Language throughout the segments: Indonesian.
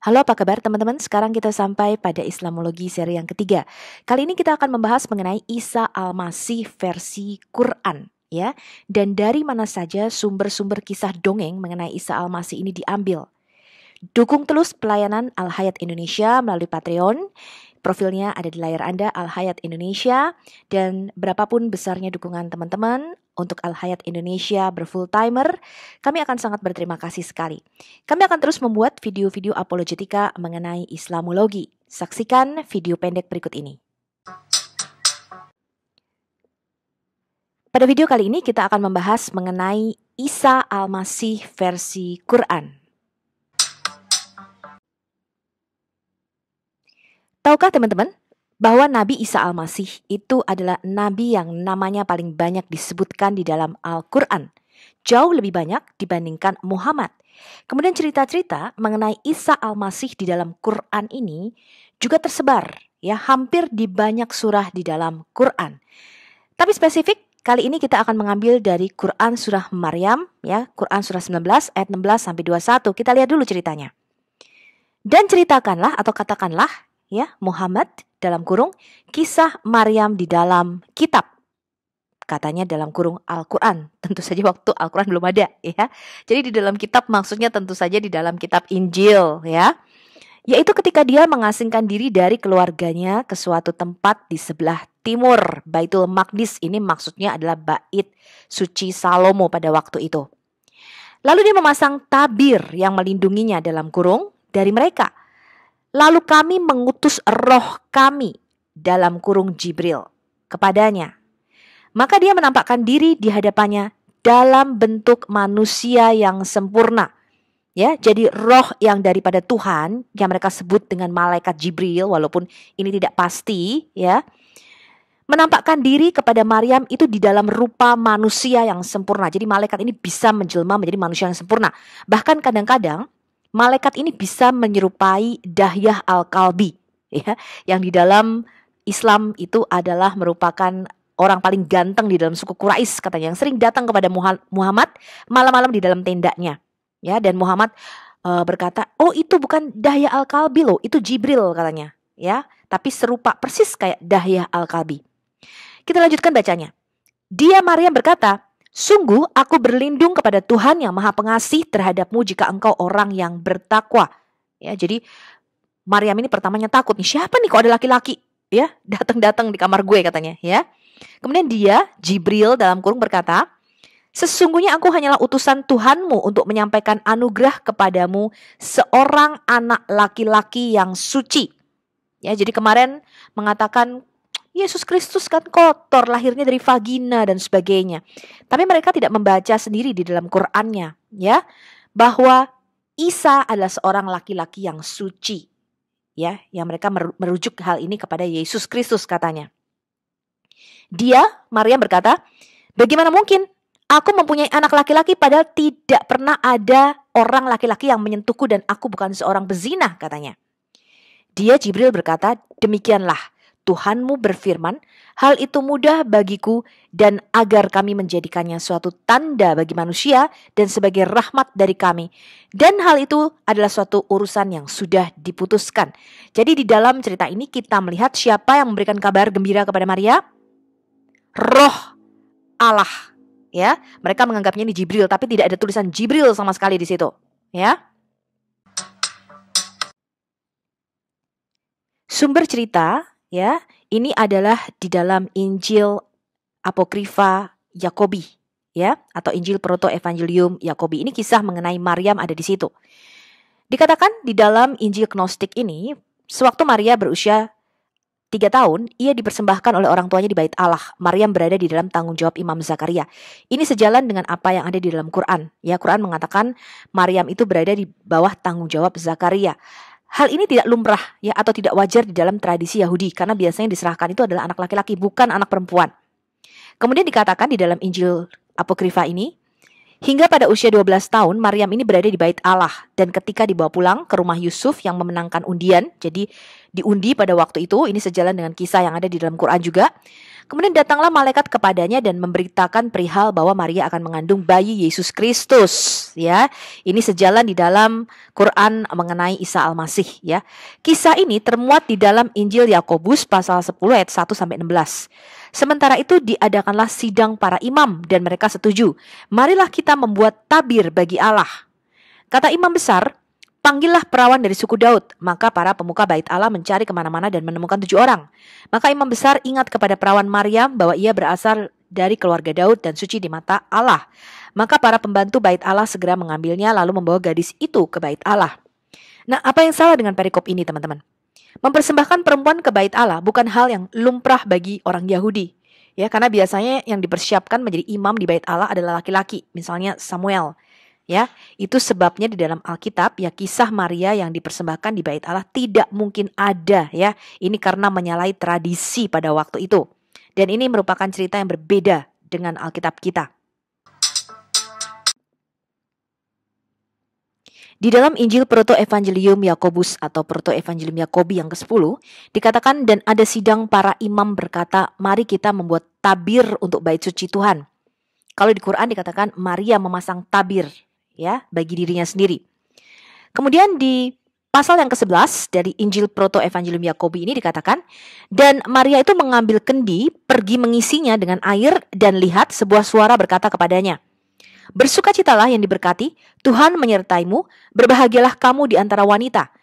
Halo, apa kabar teman-teman? Sekarang kita sampai pada Islamologi seri yang ketiga. Kali ini kita akan membahas mengenai Isa Al-Masih versi Quran, ya. Dan dari mana saja sumber-sumber kisah dongeng mengenai Isa Al-Masih ini diambil. Dukung terus pelayanan Al-Hayat Indonesia melalui Patreon. Profilnya ada di layar Anda, Al-Hayat Indonesia. Dan berapapun besarnya dukungan teman-teman untuk Al-Hayat Indonesia berfull timer, kami akan sangat berterima kasih sekali. Kami akan terus membuat video-video apologetika mengenai Islamologi. Saksikan video pendek berikut ini. Pada video kali ini kita akan membahas mengenai Isa Al-Masih versi Quran. Tahukah teman-teman bahwa Nabi Isa Al-Masih itu adalah nabi yang namanya paling banyak disebutkan di dalam Al-Quran. Jauh lebih banyak dibandingkan Muhammad. Kemudian cerita-cerita mengenai Isa Al-Masih di dalam Quran ini juga tersebar, ya, hampir di banyak surah di dalam Quran. Tapi spesifik, kali ini kita akan mengambil dari Quran surah Maryam, ya, Quran surah 19 ayat 16 sampai 21. Kita lihat dulu ceritanya. Dan ceritakanlah atau katakanlah, ya, Muhammad dalam kurung kisah Maryam di dalam kitab. Katanya dalam kurung Al-Quran. Tentu saja waktu Al-Quran belum ada, ya. Jadi di dalam kitab maksudnya tentu saja di dalam kitab Injil, ya. Yaitu ketika dia mengasingkan diri dari keluarganya ke suatu tempat di sebelah timur. Baitul Maqdis ini maksudnya adalah bait suci Salomo pada waktu itu. Lalu dia memasang tabir yang melindunginya dalam kurung dari mereka. Lalu kami mengutus roh kami dalam kurung Jibril kepadanya. Maka dia menampakkan diri di hadapannya dalam bentuk manusia yang sempurna. Ya, jadi roh yang daripada Tuhan yang mereka sebut dengan malaikat Jibril, walaupun ini tidak pasti, ya, menampakkan diri kepada Maryam itu di dalam rupa manusia yang sempurna. Jadi malaikat ini bisa menjelma menjadi manusia yang sempurna. Bahkan kadang-kadang malaikat ini bisa menyerupai Dahyah Al-Kalbi, ya, yang di dalam Islam itu adalah merupakan orang paling ganteng di dalam suku Quraisy katanya, yang sering datang kepada Muhammad malam-malam di dalam tendanya, ya. Dan Muhammad berkata, oh itu bukan Dahyah Al-Kalbi loh, itu Jibril katanya, ya, tapi serupa persis kayak Dahyah Al-Kalbi. Kita lanjutkan bacanya. Dia Maryam berkata, sungguh aku berlindung kepada Tuhan yang Maha Pengasih terhadapmu jika engkau orang yang bertakwa. Ya, jadi Maryam ini pertamanya takut nih, siapa nih kok ada laki-laki, ya, datang-datang di kamar gue katanya, ya. Kemudian dia, Jibril dalam kurung berkata, sesungguhnya aku hanyalah utusan Tuhanmu untuk menyampaikan anugerah kepadamu seorang anak laki-laki yang suci. Ya, jadi kemarin mengatakan Yesus Kristus kan kotor, lahirnya dari vagina dan sebagainya. Tapi mereka tidak membaca sendiri di dalam Qur'annya, ya, bahwa Isa adalah seorang laki-laki yang suci, ya, yang mereka merujuk hal ini kepada Yesus Kristus katanya. Dia, Maryam berkata, bagaimana mungkin aku mempunyai anak laki-laki padahal tidak pernah ada orang laki-laki yang menyentuhku dan aku bukan seorang bezinah katanya. Dia, Jibril berkata, demikianlah Tuhanmu berfirman, hal itu mudah bagiku dan agar kami menjadikannya suatu tanda bagi manusia dan sebagai rahmat dari kami. Dan hal itu adalah suatu urusan yang sudah diputuskan. Jadi di dalam cerita ini kita melihat siapa yang memberikan kabar gembira kepada Maria? Roh Allah, ya. Mereka menganggapnya ini Jibril, tapi tidak ada tulisan Jibril sama sekali di situ, ya. Sumber cerita, ya, ini adalah di dalam Injil Apokrifa Yakobi, ya, atau Injil Proto Evangelium Yakobi. Ini kisah mengenai Maryam ada di situ. Dikatakan di dalam Injil Gnostik ini, sewaktu Maria berusia 3 tahun, ia dipersembahkan oleh orang tuanya di bait Allah. Maryam berada di dalam tanggung jawab Imam Zakaria. Ini sejalan dengan apa yang ada di dalam Quran. Ya, Quran mengatakan Maryam itu berada di bawah tanggung jawab Zakaria. Hal ini tidak lumrah, ya, atau tidak wajar di dalam tradisi Yahudi, karena biasanya diserahkan itu adalah anak laki-laki, bukan anak perempuan. Kemudian dikatakan di dalam Injil Apokrifa ini, hingga pada usia 12 tahun, Maryam ini berada di bait Allah. Dan ketika dibawa pulang ke rumah Yusuf yang memenangkan undian, jadi diundi pada waktu itu, ini sejalan dengan kisah yang ada di dalam Quran juga, Kemudian datanglah malaikat kepadanya dan memberitakan perihal bahwa Maria akan mengandung bayi Yesus Kristus, ya. Ini sejalan di dalam Quran mengenai Isa Al-Masih, ya. Kisah ini termuat di dalam Injil Yakobus pasal 10 ayat 1 sampai 16. Sementara itu diadakanlah sidang para imam dan mereka setuju. Marilah kita membuat tabir bagi Allah. Kata imam besar, panggillah perawan dari suku Daud. Maka para pemuka bait Allah mencari kemana-mana dan menemukan 7 orang. Maka imam besar ingat kepada perawan Maryam bahwa ia berasal dari keluarga Daud dan suci di mata Allah. Maka para pembantu bait Allah segera mengambilnya lalu membawa gadis itu ke bait Allah. Nah, apa yang salah dengan perikop ini, teman-teman? Mempersembahkan perempuan ke bait Allah bukan hal yang lumrah bagi orang Yahudi. Ya, karena biasanya yang dipersiapkan menjadi imam di bait Allah adalah laki-laki, misalnya Samuel. Ya, itu sebabnya di dalam Alkitab ya kisah Maria yang dipersembahkan di bait Allah tidak mungkin ada, ya. Ini karena menyalahi tradisi pada waktu itu. Dan ini merupakan cerita yang berbeda dengan Alkitab kita. Di dalam Injil Proto-Evangelium Yakobus atau Proto-Evangelium Yakobi yang ke-10 dikatakan, dan ada sidang para imam berkata, mari kita membuat tabir untuk bait suci Tuhan. Kalau di Quran dikatakan Maria memasang tabir, ya, bagi dirinya sendiri. Kemudian di pasal yang ke-11 dari Injil Proto-Evangelium Yakobi ini dikatakan, dan Maria itu mengambil kendi, pergi mengisinya dengan air, dan lihat sebuah suara berkata kepadanya, bersukacitalah yang diberkati, Tuhan menyertaimu, berbahagialah kamu di antara wanita.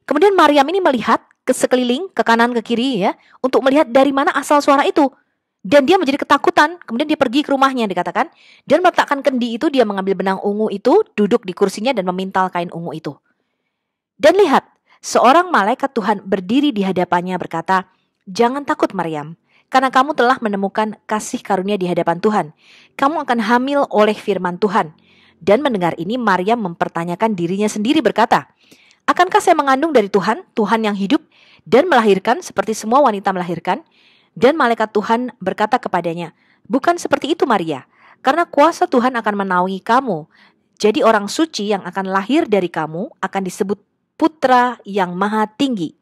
Kemudian Maryam ini melihat ke sekeliling, ke kanan, ke kiri, ya, untuk melihat dari mana asal suara itu. Dan dia menjadi ketakutan, kemudian dia pergi ke rumahnya dikatakan, dan meletakkan kendi itu, dia mengambil benang ungu itu, duduk di kursinya dan memintal kain ungu itu. Dan lihat, seorang malaikat Tuhan berdiri di hadapannya berkata, jangan takut Maryam, karena kamu telah menemukan kasih karunia di hadapan Tuhan. Kamu akan hamil oleh firman Tuhan. Dan mendengar ini Maryam mempertanyakan dirinya sendiri berkata, akankah saya mengandung dari Tuhan, Tuhan yang hidup, dan melahirkan seperti semua wanita melahirkan? Dan malaikat Tuhan berkata kepadanya, bukan seperti itu Maria, karena kuasa Tuhan akan menaungi kamu. Jadi orang suci yang akan lahir dari kamu akan disebut Putra yang Maha Tinggi.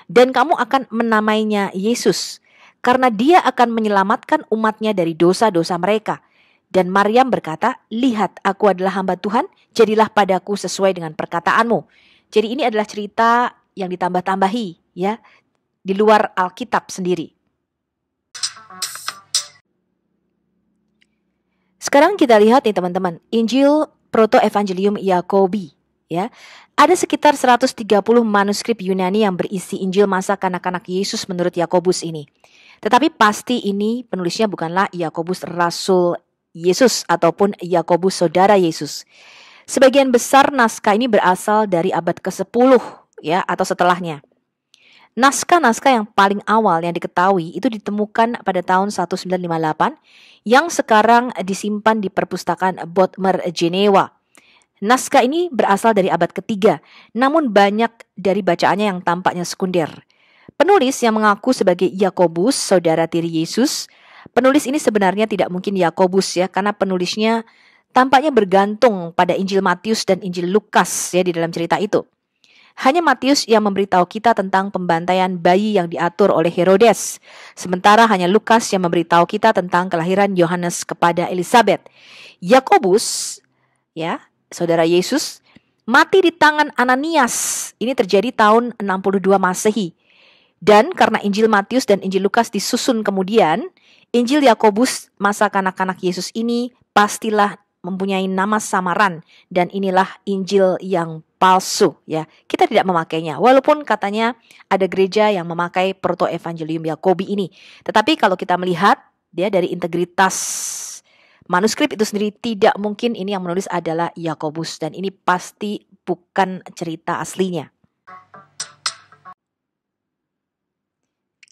Dan kamu akan menamainya Yesus, karena dia akan menyelamatkan umatnya dari dosa-dosa mereka. Dan Maryam berkata, lihat aku adalah hamba Tuhan, jadilah padaku sesuai dengan perkataanmu. Jadi ini adalah cerita yang ditambah-tambahi, ya, di luar Alkitab sendiri. Sekarang kita lihat nih teman-teman, Injil Proto-Evangelium Yakobi, ya. Ada sekitar 130 manuskrip Yunani yang berisi Injil masa kanak-kanak Yesus menurut Yakobus ini. Tetapi pasti ini penulisnya bukanlah Yakobus Rasul Yesus ataupun Yakobus saudara Yesus. Sebagian besar naskah ini berasal dari abad ke-10, ya, atau setelahnya. Naskah-naskah yang paling awal yang diketahui itu ditemukan pada tahun 1958 yang sekarang disimpan di perpustakaan Bodmer Jenewa. Naskah ini berasal dari abad ketiga, namun banyak dari bacaannya yang tampaknya sekunder. Penulis yang mengaku sebagai Yakobus, saudara tiri Yesus, penulis ini sebenarnya tidak mungkin Yakobus, ya, karena penulisnya tampaknya bergantung pada Injil Matius dan Injil Lukas, ya, di dalam cerita itu. Hanya Matius yang memberitahu kita tentang pembantaian bayi yang diatur oleh Herodes, sementara hanya Lukas yang memberitahu kita tentang kelahiran Yohanes kepada Elizabeth. Yakobus, ya, saudara Yesus, mati di tangan Ananias. Ini terjadi tahun 62 Masehi. Dan karena Injil Matius dan Injil Lukas disusun kemudian, Injil Yakobus masa kanak-kanak Yesus ini pastilah mempunyai nama samaran, dan inilah Injil yang palsu, ya. Kita tidak memakainya, walaupun katanya ada gereja yang memakai Proto-Evangelium Yakobi ini. Tetapi kalau kita melihat dia dari integritas manuskrip itu sendiri, tidak mungkin ini yang menulis adalah Yakobus, dan ini pasti bukan cerita aslinya.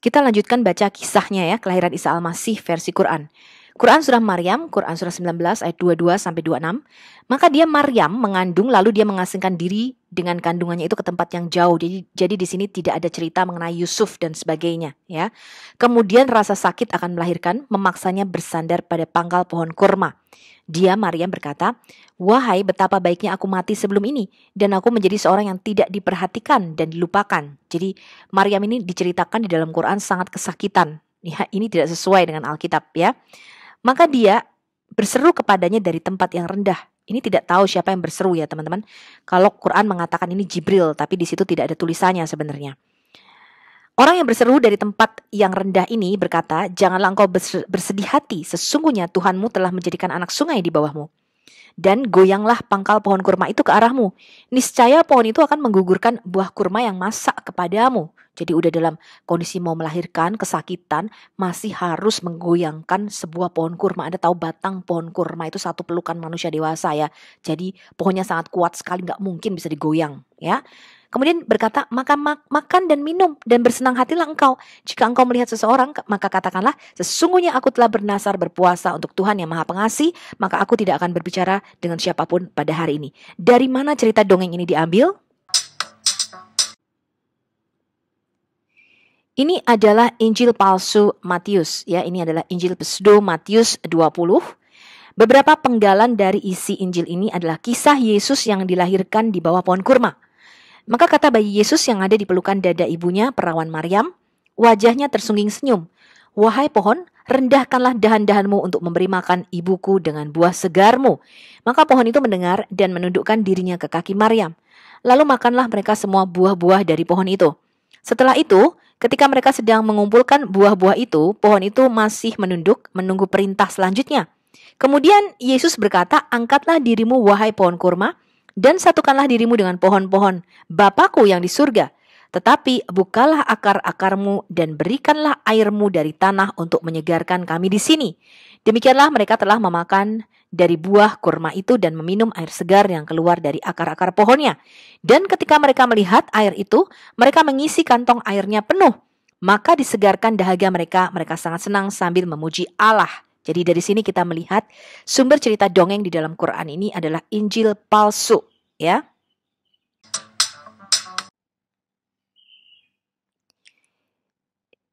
Kita lanjutkan baca kisahnya, ya, kelahiran Isa Al-Masih versi Quran. Quran surah Maryam, Quran surah 19 ayat 22 sampai 26. Maka dia Maryam mengandung lalu dia mengasingkan diri dengan kandungannya itu ke tempat yang jauh. Jadi di sini tidak ada cerita mengenai Yusuf dan sebagainya, ya. Kemudian rasa sakit akan melahirkan, memaksanya bersandar pada pangkal pohon kurma. Dia Maryam berkata, wahai betapa baiknya aku mati sebelum ini, dan aku menjadi seorang yang tidak diperhatikan dan dilupakan. Jadi Maryam ini diceritakan di dalam Quran sangat kesakitan, Ini tidak sesuai dengan Alkitab ya. Maka dia berseru kepadanya dari tempat yang rendah. Ini tidak tahu siapa yang berseru ya teman-teman. Kalau Quran mengatakan ini Jibril, tapi di situ tidak ada tulisannya sebenarnya. Orang yang berseru dari tempat yang rendah ini berkata, janganlah engkau bersedih hati, sesungguhnya Tuhanmu telah menjadikan anak sungai di bawahmu. Dan goyanglah pangkal pohon kurma itu ke arahmu. Niscaya pohon itu akan menggugurkan buah kurma yang masak kepadamu. Jadi udah dalam kondisi mau melahirkan, kesakitan, masih harus menggoyangkan sebuah pohon kurma. Anda tahu batang pohon kurma itu satu pelukan manusia dewasa ya. Jadi pohonnya sangat kuat sekali, gak mungkin bisa digoyang ya. Kemudian berkata, makan dan minum dan bersenang hatilah engkau. Jika engkau melihat seseorang, maka katakanlah, sesungguhnya aku telah bernazar berpuasa untuk Tuhan yang Maha Pengasih, maka aku tidak akan berbicara dengan siapapun pada hari ini. Dari mana cerita dongeng ini diambil? Ini adalah Injil palsu Matius, ya. Ini adalah Injil pseudo Matius 20. Beberapa penggalan dari isi Injil ini adalah kisah Yesus yang dilahirkan di bawah pohon kurma. Maka kata bayi Yesus yang ada di pelukan dada ibunya, perawan Maryam, wajahnya tersungging senyum. Wahai pohon, rendahkanlah dahan-dahanmu untuk memberi makan ibuku dengan buah segarmu. Maka pohon itu mendengar dan menundukkan dirinya ke kaki Maryam. Lalu makanlah mereka semua buah-buah dari pohon itu. Setelah itu, ketika mereka sedang mengumpulkan buah-buah itu, pohon itu masih menunduk, menunggu perintah selanjutnya. Kemudian Yesus berkata, angkatlah dirimu wahai pohon kurma, dan satukanlah dirimu dengan pohon-pohon Bapakku yang di surga. Tetapi bukalah akar-akarmu dan berikanlah airmu dari tanah untuk menyegarkan kami di sini. Demikianlah mereka telah memakan dari buah kurma itu dan meminum air segar yang keluar dari akar-akar pohonnya. Dan ketika mereka melihat air itu, mereka mengisi kantong airnya penuh. Maka disegarkan dahaga mereka, mereka sangat senang sambil memuji Allah. Jadi dari sini kita melihat sumber cerita dongeng di dalam Quran ini adalah Injil palsu, ya.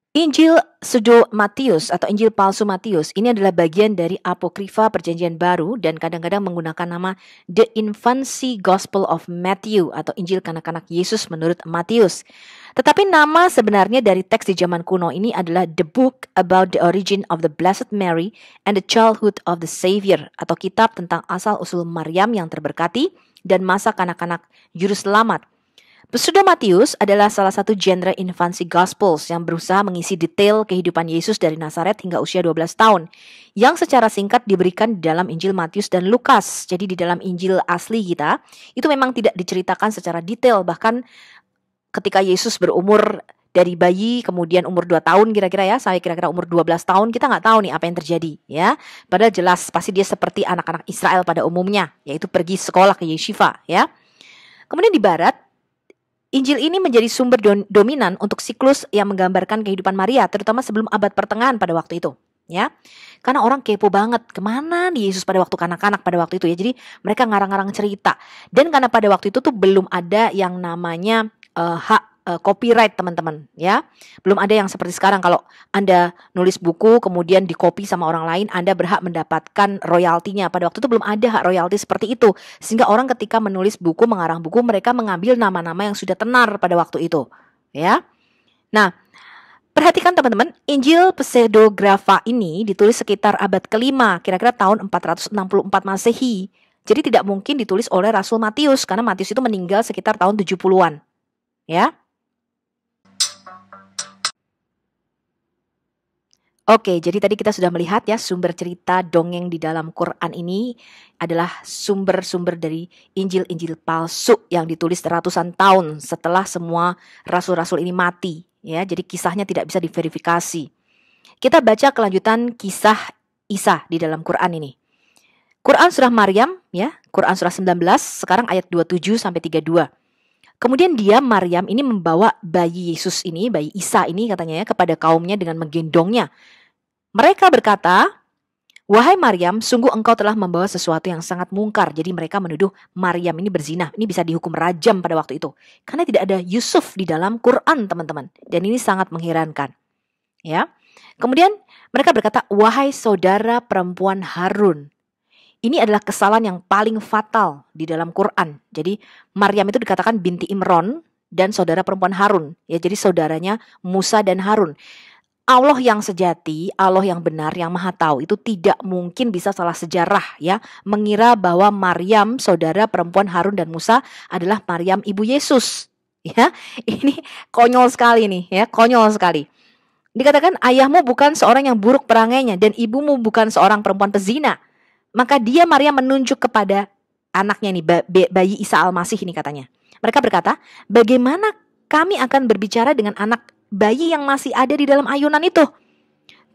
Injil pseudo Matius atau Injil palsu Matius ini adalah bagian dari apokrifa Perjanjian Baru dan kadang-kadang menggunakan nama The Infancy Gospel of Matthew atau Injil kanak-kanak Yesus menurut Matius. Tetapi nama sebenarnya dari teks di zaman kuno ini adalah The Book About the Origin of the Blessed Mary and the Childhood of the Savior atau kitab tentang asal-usul Maryam yang terberkati dan masa kanak-kanak juru selamat. Pseudo Matius adalah salah satu genre infancy gospels yang berusaha mengisi detail kehidupan Yesus dari Nazaret hingga usia 12 tahun yang secara singkat diberikan di dalam Injil Matius dan Lukas. Jadi di dalam Injil asli kita itu memang tidak diceritakan secara detail, bahkan ketika Yesus berumur dari bayi kemudian umur 2 tahun kira-kira ya sampai kira-kira umur 12 tahun kita nggak tahu nih apa yang terjadi ya. Padahal jelas pasti dia seperti anak-anak Israel pada umumnya, yaitu pergi sekolah ke yeshiva ya. Kemudian di barat Injil ini menjadi sumber dominan untuk siklus yang menggambarkan kehidupan Maria, terutama sebelum abad pertengahan pada waktu itu, ya. Karena orang kepo banget, kemana nih Yesus pada waktu kanak-kanak pada waktu itu ya. Jadi mereka ngarang-ngarang cerita. Dan karena pada waktu itu tuh belum ada yang namanya hak copyright teman-teman ya. Belum ada yang seperti sekarang kalau Anda nulis buku kemudian dikopi sama orang lain, Anda berhak mendapatkan royaltinya. Pada waktu itu belum ada hak royalti seperti itu. Sehingga orang ketika menulis buku, mengarang buku, mereka mengambil nama-nama yang sudah tenar pada waktu itu ya. Nah, perhatikan teman-teman, Injil pseudegrapha ini ditulis sekitar abad ke-5, kira-kira tahun 464 Masehi. Jadi tidak mungkin ditulis oleh Rasul Matius karena Matius itu meninggal sekitar tahun 70-an ya. Oke, jadi tadi kita sudah melihat ya sumber cerita dongeng di dalam Quran ini adalah sumber-sumber dari Injil-Injil palsu yang ditulis ratusan tahun setelah semua rasul-rasul ini mati ya. Jadi kisahnya tidak bisa diverifikasi. Kita baca kelanjutan kisah Isa di dalam Quran ini. Quran surah Maryam ya, Quran surah 19 sekarang ayat 27 sampai 32. Kemudian dia Maryam ini membawa bayi Yesus ini, bayi Isa ini katanya ya kepada kaumnya dengan menggendongnya. Mereka berkata, wahai Maryam, sungguh engkau telah membawa sesuatu yang sangat mungkar. Jadi mereka menuduh Maryam ini berzina. Ini bisa dihukum rajam pada waktu itu. Karena tidak ada Yusuf di dalam Quran, teman-teman. Dan ini sangat mengherankan. Ya. Kemudian mereka berkata, wahai saudara perempuan Harun. Ini adalah kesalahan yang paling fatal di dalam Quran. Jadi Maryam itu dikatakan binti Imron dan saudara perempuan Harun. Ya, jadi saudaranya Musa dan Harun. Allah yang sejati, Allah yang benar, yang maha tahu itu tidak mungkin bisa salah sejarah ya, mengira bahwa Maryam, saudara perempuan Harun dan Musa adalah Maryam ibu Yesus. Ya, ini konyol sekali nih ya, konyol sekali. Dikatakan ayahmu bukan seorang yang buruk perangainya dan ibumu bukan seorang perempuan pezina. Maka dia Maryam menunjuk kepada anaknya nih, bayi Isa Al-Masih ini katanya. Mereka berkata, bagaimana kami akan berbicara dengan anak bayi yang masih ada di dalam ayunan itu?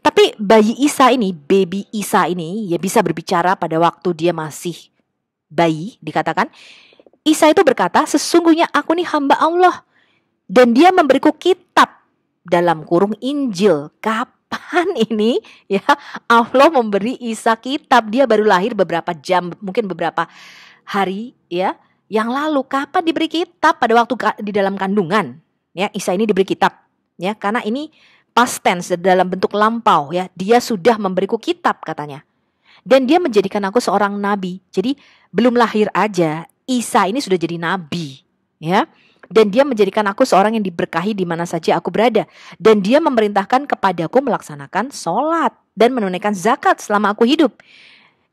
Tapi bayi Isa ini, baby Isa ini ya bisa berbicara pada waktu dia masih bayi. Dikatakan Isa itu berkata, sesungguhnya aku nih hamba Allah dan dia memberiku kitab dalam kurung Injil. Kapan ini ya Allah memberi Isa kitab? Dia baru lahir beberapa jam, mungkin beberapa hari ya yang lalu. Kapan diberi kitab? Pada waktu di dalam kandungan ya Isa ini diberi kitab ya, karena ini past tense dalam bentuk lampau ya. Dia sudah memberiku kitab katanya. Dan dia menjadikan aku seorang nabi. Jadi belum lahir aja Isa ini sudah jadi nabi ya. Dan dia menjadikan aku seorang yang diberkahi di mana saja aku berada. Dan dia memerintahkan kepadaku melaksanakan sholat dan menunaikan zakat selama aku hidup.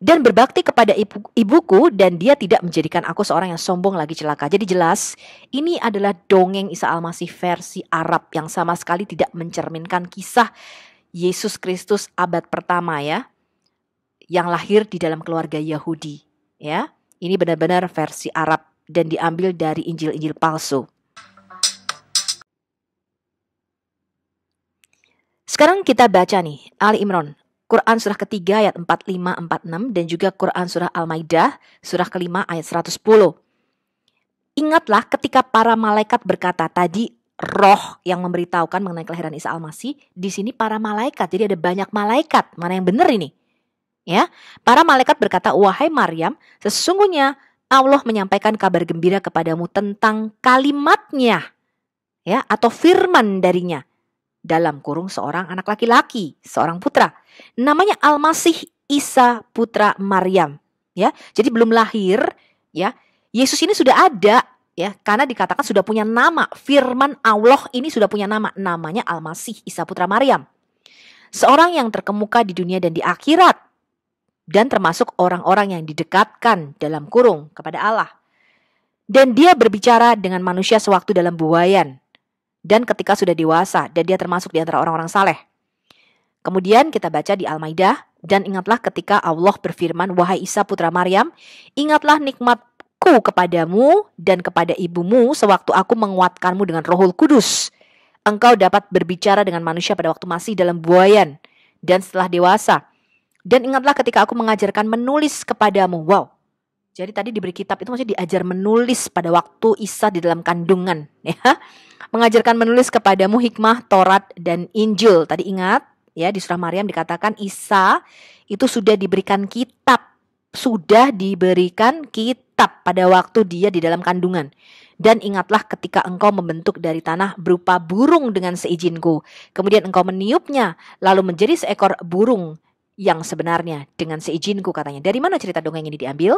Dan berbakti kepada ibuku, dan dia tidak menjadikan aku seorang yang sombong lagi celaka. Jadi jelas ini adalah dongeng Isa Al-Masih versi Arab yang sama sekali tidak mencerminkan kisah Yesus Kristus abad pertama ya, yang lahir di dalam keluarga Yahudi ya. Ini benar-benar versi Arab dan diambil dari Injil-Injil palsu. Sekarang kita baca nih Ali Imran, Quran surah ketiga ayat 45-46 dan juga Quran surah Al-Maidah surah kelima ayat 110. Ingatlah ketika para malaikat berkata, tadi roh yang memberitahukan mengenai kelahiran Isa Al-Masih, di sini para malaikat. Jadi ada banyak malaikat. Mana yang benar ini? Ya, para malaikat berkata, wahai Maryam, sesungguhnya Allah menyampaikan kabar gembira kepadamu tentang kalimatnya ya, atau firman darinya, dalam kurung seorang anak laki-laki, seorang putra, namanya Al-Masih Isa putra Maryam ya. Jadi belum lahir ya, Yesus ini sudah ada ya, karena dikatakan sudah punya nama. Firman Allah ini sudah punya nama, namanya Al-Masih Isa putra Maryam, seorang yang terkemuka di dunia dan di akhirat, dan termasuk orang-orang yang didekatkan dalam kurung kepada Allah. Dan dia berbicara dengan manusia sewaktu dalam buayan dan ketika sudah dewasa, dan dia termasuk di antara orang-orang saleh. Kemudian kita baca di Al-Maidah, dan ingatlah ketika Allah berfirman, wahai Isa putra Maryam, ingatlah nikmatku kepadamu dan kepada ibumu sewaktu aku menguatkanmu dengan Rohul Kudus. Engkau dapat berbicara dengan manusia pada waktu masih dalam buayan dan setelah dewasa. Dan ingatlah ketika aku mengajarkan menulis kepadamu. Wow. Jadi tadi diberi kitab itu maksudnya diajar menulis pada waktu Isa di dalam kandungan ya. Mengajarkan menulis kepadamu hikmah, Taurat dan Injil. Tadi ingat ya, di surah Maryam dikatakan Isa itu sudah diberikan kitab. Sudah diberikan kitab pada waktu dia di dalam kandungan. Dan ingatlah ketika engkau membentuk dari tanah berupa burung dengan seizinku. Kemudian engkau meniupnya lalu menjadi seekor burung yang sebenarnya dengan seizinku katanya. Dari mana cerita dongeng ini diambil?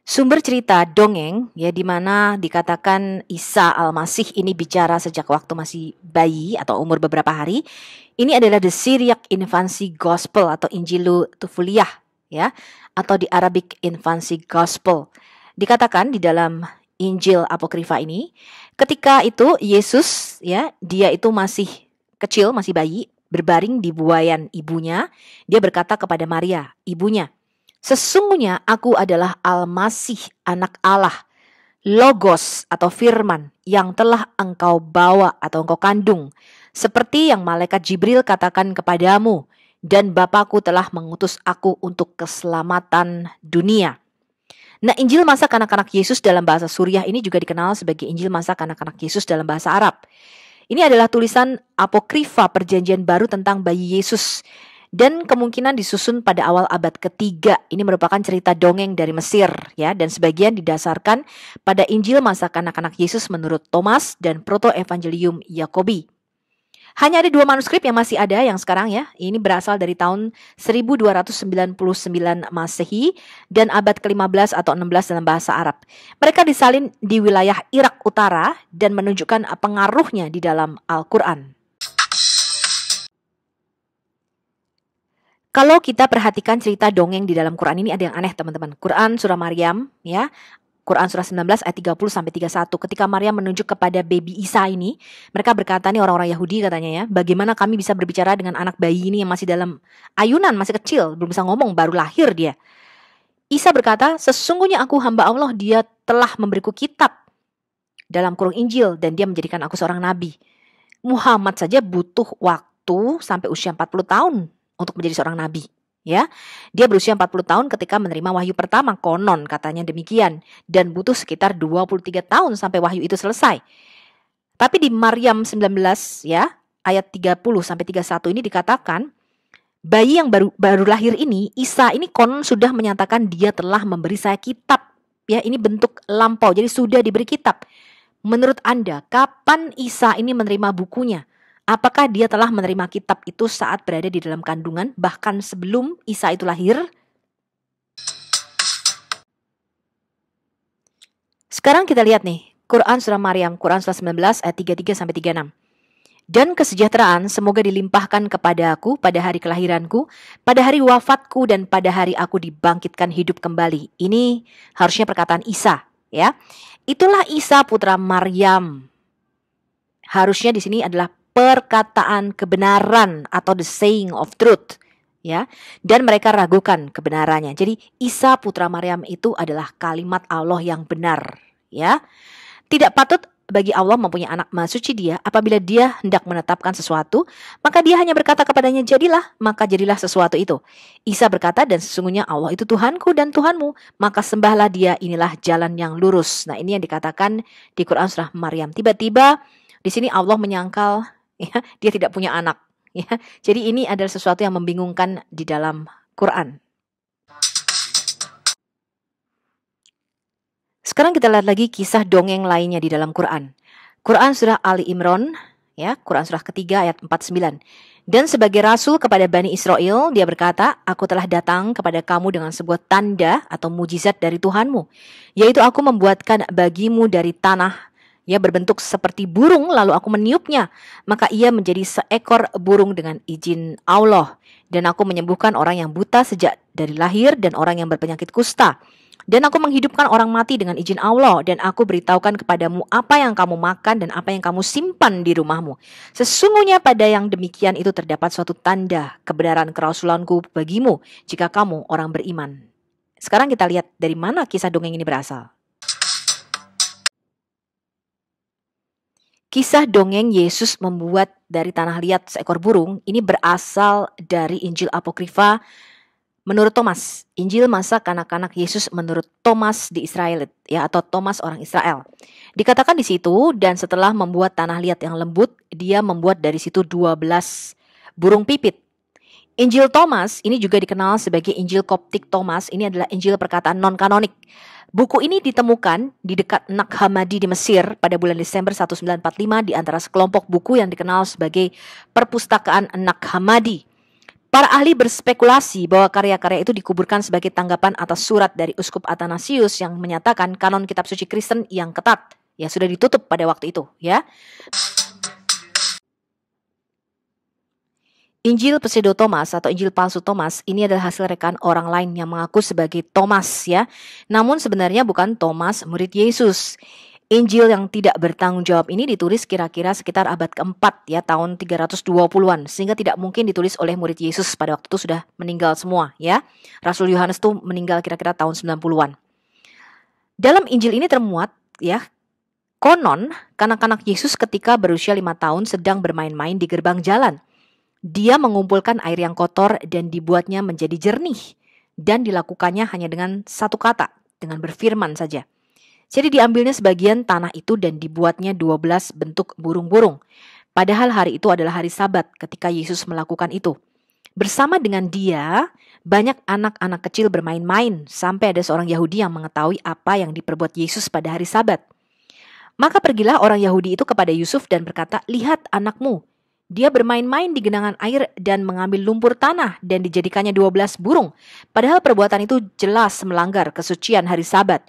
Sumber cerita dongeng ya, di mana dikatakan Isa Al-Masih ini bicara sejak waktu masih bayi atau umur beberapa hari. Ini adalah The Syriac Infancy Gospel atau Injilu Tufuliyah ya, atau di Arabic Infancy Gospel. Dikatakan di dalam Injil Apokrifa ini, ketika itu Yesus ya, dia itu masih kecil, masih bayi, berbaring di buayan ibunya. Dia berkata kepada Maria, ibunya, sesungguhnya aku adalah Al-Masih, anak Allah, Logos atau firman yang telah engkau bawa atau engkau kandung, seperti yang malaikat Jibril katakan kepadamu, dan Bapakku telah mengutus aku untuk keselamatan dunia. Nah, Injil masa kanak-kanak Yesus dalam bahasa Suriah ini juga dikenal sebagai Injil masa kanak-kanak Yesus dalam bahasa Arab. Ini adalah tulisan apokrifa perjanjian baru tentang bayi Yesus dan kemungkinan disusun pada awal abad ketiga. Ini merupakan cerita dongeng dari Mesir ya, dan sebagian didasarkan pada Injil masa kanak-kanak Yesus menurut Thomas dan Proto Evangelium Yakobi. Hanya ada 2 manuskrip yang masih ada yang sekarang ya. Ini berasal dari tahun 1299 Masehi dan abad ke-15 atau 16 dalam bahasa Arab. Mereka disalin di wilayah Irak Utara dan menunjukkan pengaruhnya di dalam Al-Quran. Kalau kita perhatikan cerita dongeng di dalam Quran ini ada yang aneh teman-teman. Quran surah Maryam ya. Quran surah 19 ayat 30 sampai 31. Ketika Maryam menunjuk kepada baby Isa ini, mereka berkata nih orang-orang Yahudi katanya ya, bagaimana kami bisa berbicara dengan anak bayi ini yang masih dalam ayunan, masih kecil, belum bisa ngomong, baru lahir dia. Isa berkata, sesungguhnya aku hamba Allah, dia telah memberiku kitab dalam kurung Injil dan dia menjadikan aku seorang nabi. Muhammad saja butuh waktu sampai usia 40 tahun untuk menjadi seorang nabi. Ya, dia berusia 40 tahun ketika menerima wahyu pertama, konon katanya demikian, dan butuh sekitar 23 tahun sampai wahyu itu selesai. Tapi di Maryam 19 ya, ayat 30 sampai 31 ini dikatakan, bayi yang baru lahir ini, Isa ini konon sudah menyatakan dia telah memberi saya kitab. Ya, ini bentuk lampau, jadi sudah diberi kitab. Menurut Anda, kapan Isa ini menerima bukunya? Apakah dia telah menerima kitab itu saat berada di dalam kandungan, bahkan sebelum Isa itu lahir? Sekarang kita lihat nih, Quran surah Maryam, Quran surah 19 ayat 33 sampai 36. Dan kesejahteraan semoga dilimpahkan kepada aku pada hari kelahiranku, pada hari wafatku, dan pada hari aku dibangkitkan hidup kembali. Ini harusnya perkataan Isa, ya. Itulah Isa putra Maryam. Harusnya di sini adalah perkataan kebenaran atau the saying of truth, ya. Dan mereka ragukan kebenarannya. Jadi Isa putra Maryam itu adalah kalimat Allah yang benar, ya. Tidak patut bagi Allah mempunyai anak, maha suci dia. Apabila dia hendak menetapkan sesuatu, maka dia hanya berkata kepadanya jadilah, maka jadilah sesuatu itu. Isa berkata, dan sesungguhnya Allah itu Tuhanku dan Tuhanmu, maka sembahlah dia, inilah jalan yang lurus. Nah, ini yang dikatakan di Quran surah Maryam. Tiba-tiba di sini Allah menyangkal ya, dia tidak punya anak. Ya. Jadi ini adalah sesuatu yang membingungkan di dalam Quran. Sekarang kita lihat lagi kisah dongeng lainnya di dalam Quran. Quran surah Ali Imran, ya, Quran surah ketiga ayat 49. Dan sebagai rasul kepada Bani Israel, dia berkata, aku telah datang kepada kamu dengan sebuah tanda atau mujizat dari Tuhanmu, yaitu aku membuatkan bagimu dari tanah, ia berbentuk seperti burung, lalu aku meniupnya, maka ia menjadi seekor burung dengan izin Allah. Dan aku menyembuhkan orang yang buta sejak dari lahir dan orang yang berpenyakit kusta. Dan aku menghidupkan orang mati dengan izin Allah. Dan aku beritahukan kepadamu apa yang kamu makan dan apa yang kamu simpan di rumahmu. Sesungguhnya pada yang demikian itu terdapat suatu tanda kebenaran kerasulanku bagimu jika kamu orang beriman. Sekarang kita lihat dari mana kisah dongeng ini berasal. Kisah dongeng Yesus membuat dari tanah liat seekor burung ini berasal dari Injil Apokrifa menurut Thomas. Injil masa kanak-kanak Yesus menurut Thomas di Israel, ya, atau Thomas orang Israel. Dikatakan di situ, dan setelah membuat tanah liat yang lembut, dia membuat dari situ 12 burung pipit. Injil Thomas ini juga dikenal sebagai Injil Koptik Thomas. Ini adalah Injil perkataan non-kanonik. Buku ini ditemukan di dekat Nag Hammadi di Mesir pada bulan Desember 1945 di antara sekelompok buku yang dikenal sebagai Perpustakaan Nag Hammadi. Para ahli berspekulasi bahwa karya-karya itu dikuburkan sebagai tanggapan atas surat dari Uskup Athanasius yang menyatakan kanon kitab suci Kristen yang ketat, ya, sudah ditutup pada waktu itu, ya. Injil Pseudo Thomas atau Injil palsu Thomas ini adalah hasil rekaan orang lain yang mengaku sebagai Thomas, ya. Namun sebenarnya bukan Thomas murid Yesus. Injil yang tidak bertanggung jawab ini ditulis kira-kira sekitar abad keempat, ya, tahun 320-an, sehingga tidak mungkin ditulis oleh murid Yesus pada waktu itu sudah meninggal semua, ya. Rasul Yohanes tuh meninggal kira-kira tahun 90-an. Dalam Injil ini termuat, ya, konon kanak-kanak Yesus ketika berusia 5 tahun sedang bermain-main di gerbang jalan. Dia mengumpulkan air yang kotor dan dibuatnya menjadi jernih. Dan dilakukannya hanya dengan satu kata, dengan berfirman saja. Jadi diambilnya sebagian tanah itu dan dibuatnya 12 bentuk burung-burung. Padahal hari itu adalah hari Sabat ketika Yesus melakukan itu. Bersama dengan dia, banyak anak-anak kecil bermain-main sampai ada seorang Yahudi yang mengetahui apa yang diperbuat Yesus pada hari Sabat. Maka pergilah orang Yahudi itu kepada Yusuf dan berkata, lihat anakmu. Dia bermain-main di genangan air dan mengambil lumpur tanah dan dijadikannya 12 burung. Padahal perbuatan itu jelas melanggar kesucian hari Sabat.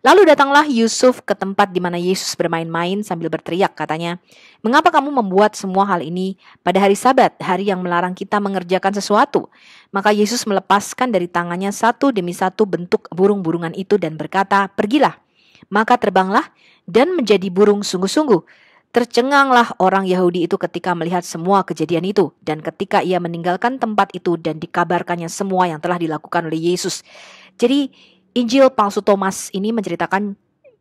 Lalu datanglah Yusuf ke tempat di mana Yesus bermain-main sambil berteriak, katanya, "Mengapa kamu membuat semua hal ini pada hari Sabat, hari yang melarang kita mengerjakan sesuatu?" Maka Yesus melepaskan dari tangannya satu demi satu bentuk burung-burungan itu dan berkata, "Pergilah." Maka terbanglah dan menjadi burung sungguh-sungguh. Tercenganglah orang Yahudi itu ketika melihat semua kejadian itu, dan ketika ia meninggalkan tempat itu dan dikabarkannya semua yang telah dilakukan oleh Yesus. Jadi Injil palsu Thomas ini menceritakan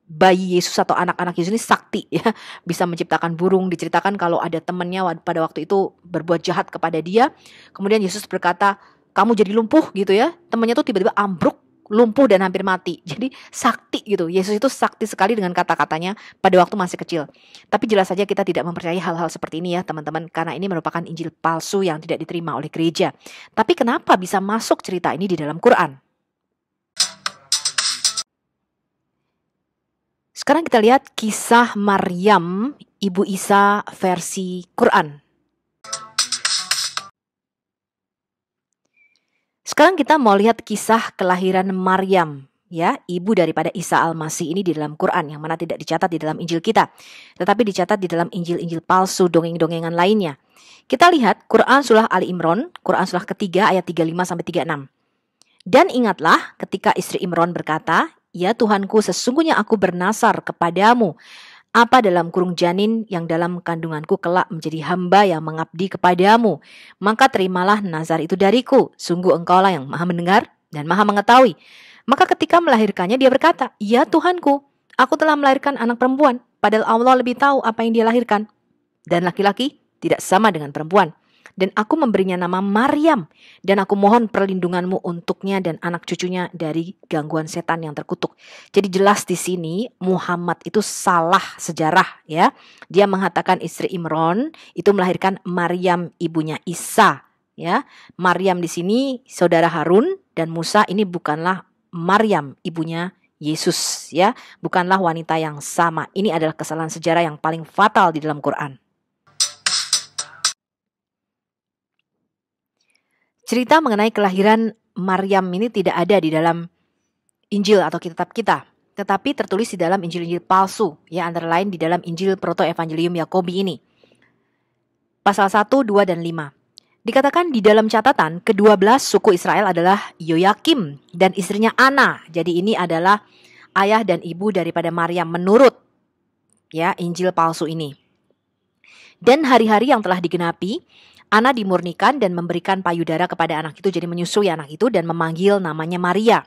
bayi Yesus atau anak-anak Yesus ini sakti, ya, bisa menciptakan burung. Diceritakan kalau ada temannya pada waktu itu berbuat jahat kepada dia, kemudian Yesus berkata, "Kamu jadi lumpuh," gitu ya. Temannya tuh tiba-tiba ambruk, lumpuh dan hampir mati. Jadi sakti gitu. Yesus itu sakti sekali dengan kata-katanya pada waktu masih kecil. Tapi jelas saja kita tidak mempercayai hal-hal seperti ini ya teman-teman, karena ini merupakan Injil palsu yang tidak diterima oleh gereja. Tapi kenapa bisa masuk cerita ini di dalam Quran? Sekarang kita lihat kisah Maryam, Ibu Isa versi Quran. Sekarang kita mau lihat kisah kelahiran Maryam, ya, ibu daripada Isa Al-Masih ini di dalam Quran, yang mana tidak dicatat di dalam Injil kita, tetapi dicatat di dalam Injil-Injil palsu, dongeng-dongengan lainnya. Kita lihat Quran surah Ali Imran, Quran surah ketiga ayat 35-36. Dan ingatlah ketika istri Imran berkata, "Ya Tuhanku, sesungguhnya aku bernasar kepadamu, apa dalam kurung janin yang dalam kandunganku kelak menjadi hamba yang mengabdi kepadamu. Maka terimalah nazar itu dariku. Sungguh engkaulah yang maha mendengar dan maha mengetahui." Maka ketika melahirkannya dia berkata, "Ya Tuhanku, aku telah melahirkan anak perempuan, padahal Allah lebih tahu apa yang dia lahirkan. Dan laki-laki tidak sama dengan perempuan. Dan aku memberinya nama Maryam, dan aku mohon perlindunganmu untuknya dan anak cucunya dari gangguan setan yang terkutuk." Jadi jelas di sini Muhammad itu salah sejarah, ya. Dia mengatakan istri Imran itu melahirkan Maryam ibunya Isa, ya. Maryam di sini saudara Harun dan Musa ini bukanlah Maryam ibunya Yesus, ya. Bukanlah wanita yang sama. Ini adalah kesalahan sejarah yang paling fatal di dalam Quran. Cerita mengenai kelahiran Maryam ini tidak ada di dalam Injil atau kitab kita, tetapi tertulis di dalam Injil-Injil palsu, ya, antara lain di dalam Injil Proto-Evangelium Yakobi ini. Pasal 1, 2, dan 5. Dikatakan di dalam catatan ke-12 suku Israel adalah Yoyakim dan istrinya Ana. Jadi ini adalah ayah dan ibu daripada Maryam menurut, ya, Injil palsu ini. Dan hari-hari yang telah digenapi, Ana dimurnikan dan memberikan payudara kepada anak itu, jadi menyusui anak itu dan memanggil namanya Maria.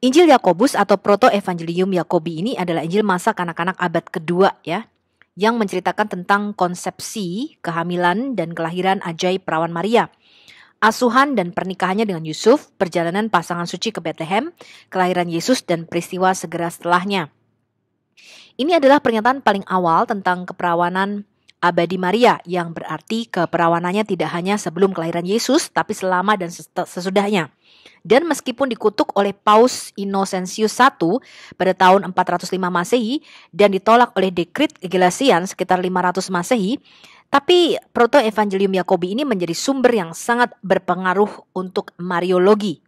Injil Yakobus atau Proto-Evangelium Yakobi ini adalah Injil masa kanak-kanak abad kedua, ya, yang menceritakan tentang konsepsi, kehamilan, dan kelahiran ajaib perawan Maria, asuhan dan pernikahannya dengan Yusuf, perjalanan pasangan suci ke Bethlehem, kelahiran Yesus, dan peristiwa segera setelahnya. Ini adalah pernyataan paling awal tentang keperawanan abadi Maria, yang berarti keperawanannya tidak hanya sebelum kelahiran Yesus, tapi selama dan sesudahnya. Dan meskipun dikutuk oleh Paus Innocentius I pada tahun 405 Masehi dan ditolak oleh dekrit Gelasian sekitar 500 Masehi, tapi Proto-Evangelium Yakobi ini menjadi sumber yang sangat berpengaruh untuk Mariologi.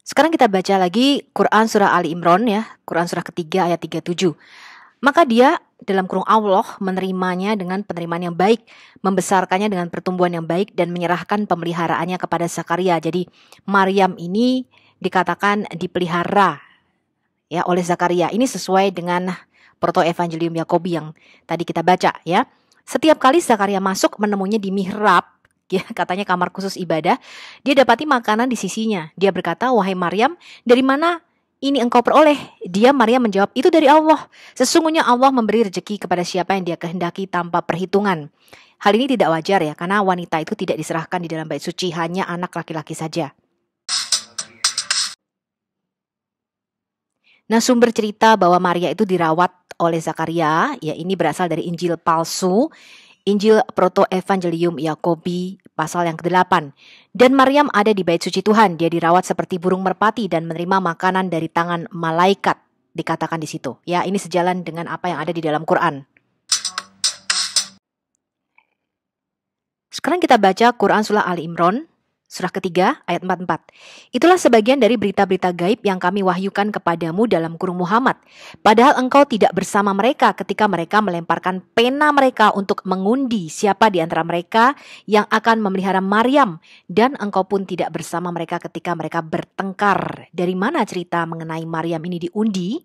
Sekarang kita baca lagi Quran surah Ali Imran, ya, Quran surah ketiga ayat 37. Maka dia dalam kurung Allah menerimanya dengan penerimaan yang baik, membesarkannya dengan pertumbuhan yang baik dan menyerahkan pemeliharaannya kepada Zakaria. Jadi Maryam ini dikatakan dipelihara, ya, oleh Zakaria. Ini sesuai dengan Proto-Evangelium Yakobi yang tadi kita baca, ya. Setiap kali Zakaria masuk menemunya di mihrab, ya, katanya kamar khusus ibadah, dia dapati makanan di sisinya. Dia berkata, "Wahai Maryam, dari mana ini engkau peroleh?" Dia, Maryam, menjawab, "Itu dari Allah. Sesungguhnya Allah memberi rezeki kepada siapa yang dia kehendaki tanpa perhitungan." Hal ini tidak wajar, ya, karena wanita itu tidak diserahkan di dalam bait suci, hanya anak laki-laki saja. Nah, sumber cerita bahwa Maria itu dirawat oleh Zakaria, ya, ini berasal dari Injil palsu, Injil Proto-Evangelium Yakobi pasal yang ke-8. Dan Maryam ada di bait suci Tuhan. Dia dirawat seperti burung merpati dan menerima makanan dari tangan malaikat. dikatakan di situ. Ya, ini sejalan dengan apa yang ada di dalam Quran. Sekarang kita baca Quran surah Ali Imran, surah ketiga ayat 44. Itulah sebagian dari berita-berita gaib yang kami wahyukan kepadamu dalam kurung Muhammad. Padahal engkau tidak bersama mereka ketika mereka melemparkan pena mereka untuk mengundi siapa di antara mereka yang akan memelihara Maryam. Dan engkau pun tidak bersama mereka ketika mereka bertengkar. Dari mana cerita mengenai Maryam ini diundi?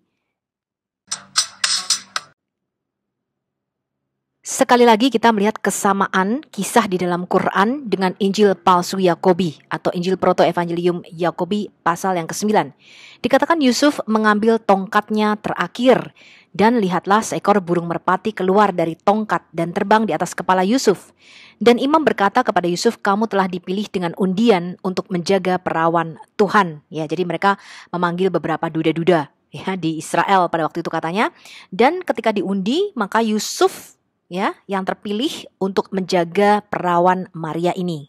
Sekali lagi kita melihat kesamaan kisah di dalam Quran dengan Injil palsu Yakobi atau Injil Proto-Evangelium Yakobi pasal yang ke-9. Dikatakan Yusuf mengambil tongkatnya terakhir dan lihatlah seekor burung merpati keluar dari tongkat dan terbang di atas kepala Yusuf. Dan imam berkata kepada Yusuf, kamu telah dipilih dengan undian untuk menjaga perawan Tuhan. Ya, jadi mereka memanggil beberapa duda-duda ya di Israel pada waktu itu katanya. Dan ketika diundi maka Yusuf ya, yang terpilih untuk menjaga perawan Maria ini.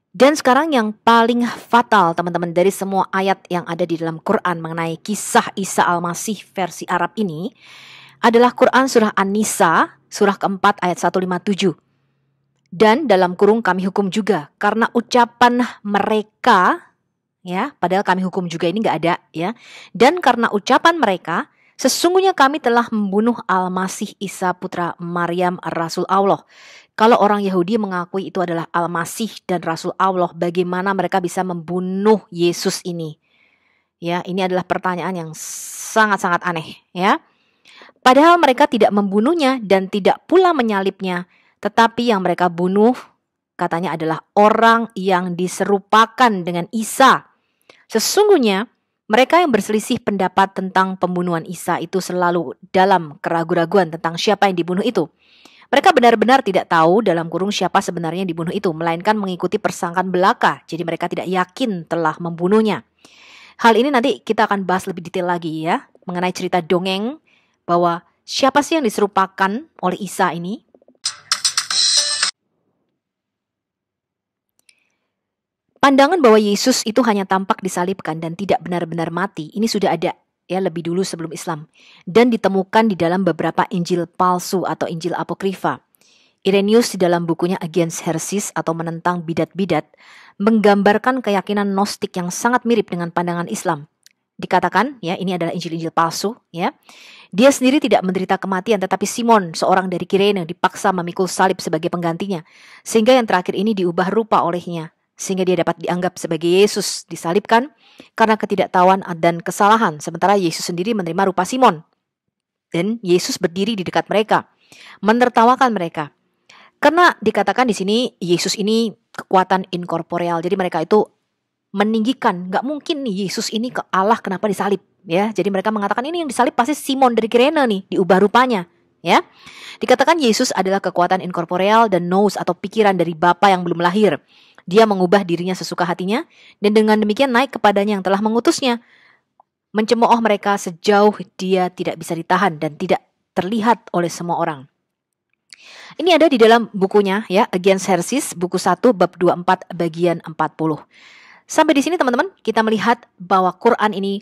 Dan sekarang yang paling fatal teman-teman dari semua ayat yang ada di dalam Quran mengenai kisah Isa Al-Masih versi Arab ini adalah Quran surah An-Nisa surah keempat ayat 157. Dan dalam kurung kami hukum juga karena ucapan mereka ya, padahal kami hukum juga ini nggak ada ya. Dan karena ucapan mereka sesungguhnya kami telah membunuh Al-Masih Isa putra Maryam Rasul Allah. Kalau orang Yahudi mengakui itu adalah Al-Masih dan Rasul Allah, bagaimana mereka bisa membunuh Yesus ini? Ya, ini adalah pertanyaan yang sangat-sangat aneh ya. Padahal mereka tidak membunuhnya dan tidak pula menyalibnya, tetapi yang mereka bunuh katanya adalah orang yang diserupakan dengan Isa. Sesungguhnya mereka yang berselisih pendapat tentang pembunuhan Isa itu selalu dalam keraguan-raguan tentang siapa yang dibunuh itu. Mereka benar-benar tidak tahu dalam kurung siapa sebenarnya yang dibunuh itu, melainkan mengikuti persangkaan belaka. Jadi mereka tidak yakin telah membunuhnya. Hal ini nanti kita akan bahas lebih detail lagi ya, mengenai cerita dongeng bahwa siapa sih yang diserupakan oleh Isa ini. Pandangan bahwa Yesus itu hanya tampak disalibkan dan tidak benar-benar mati, ini sudah ada ya lebih dulu sebelum Islam dan ditemukan di dalam beberapa Injil palsu atau Injil apokrifa. Irenaeus di dalam bukunya Against Heresies atau menentang bidat-bidat menggambarkan keyakinan Gnostik yang sangat mirip dengan pandangan Islam. Dikatakan ya ini adalah Injil-Injil palsu ya. Dia sendiri tidak menderita kematian, tetapi Simon seorang dari Kirene dipaksa memikul salib sebagai penggantinya, sehingga yang terakhir ini diubah rupa olehnya, sehingga dia dapat dianggap sebagai Yesus disalibkan karena ketidaktahuan dan kesalahan. Sementara Yesus sendiri menerima rupa Simon. Dan Yesus berdiri di dekat mereka, menertawakan mereka. Karena dikatakan di sini Yesus ini kekuatan inkorporeal. Jadi mereka itu meninggikan, nggak mungkin nih Yesus ini ke Allah kenapa disalib ya. Jadi mereka mengatakan ini yang disalib pasti Simon dari Kirene nih, diubah rupanya ya. Dikatakan Yesus adalah kekuatan inkorporeal dan nous atau pikiran dari Bapa yang belum lahir. Dia mengubah dirinya sesuka hatinya dan dengan demikian naik kepadanya yang telah mengutusnya, mencemooh mereka sejauh dia tidak bisa ditahan dan tidak terlihat oleh semua orang. Ini ada di dalam bukunya ya, Against Heresies, buku 1 bab 24 bagian 40. Sampai di sini teman-teman, kita melihat bahwa Quran ini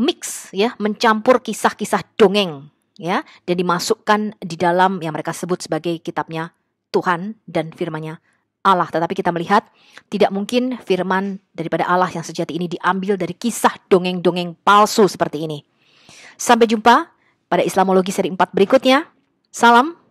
mix ya, mencampur kisah-kisah dongeng ya, dan dimasukkan di dalam yang mereka sebut sebagai kitabnya Tuhan dan firman-Nya Allah. Tetapi kita melihat tidak mungkin firman daripada Allah yang sejati ini diambil dari kisah dongeng-dongeng palsu seperti ini. Sampai jumpa pada Islamologi seri 4 berikutnya. Salam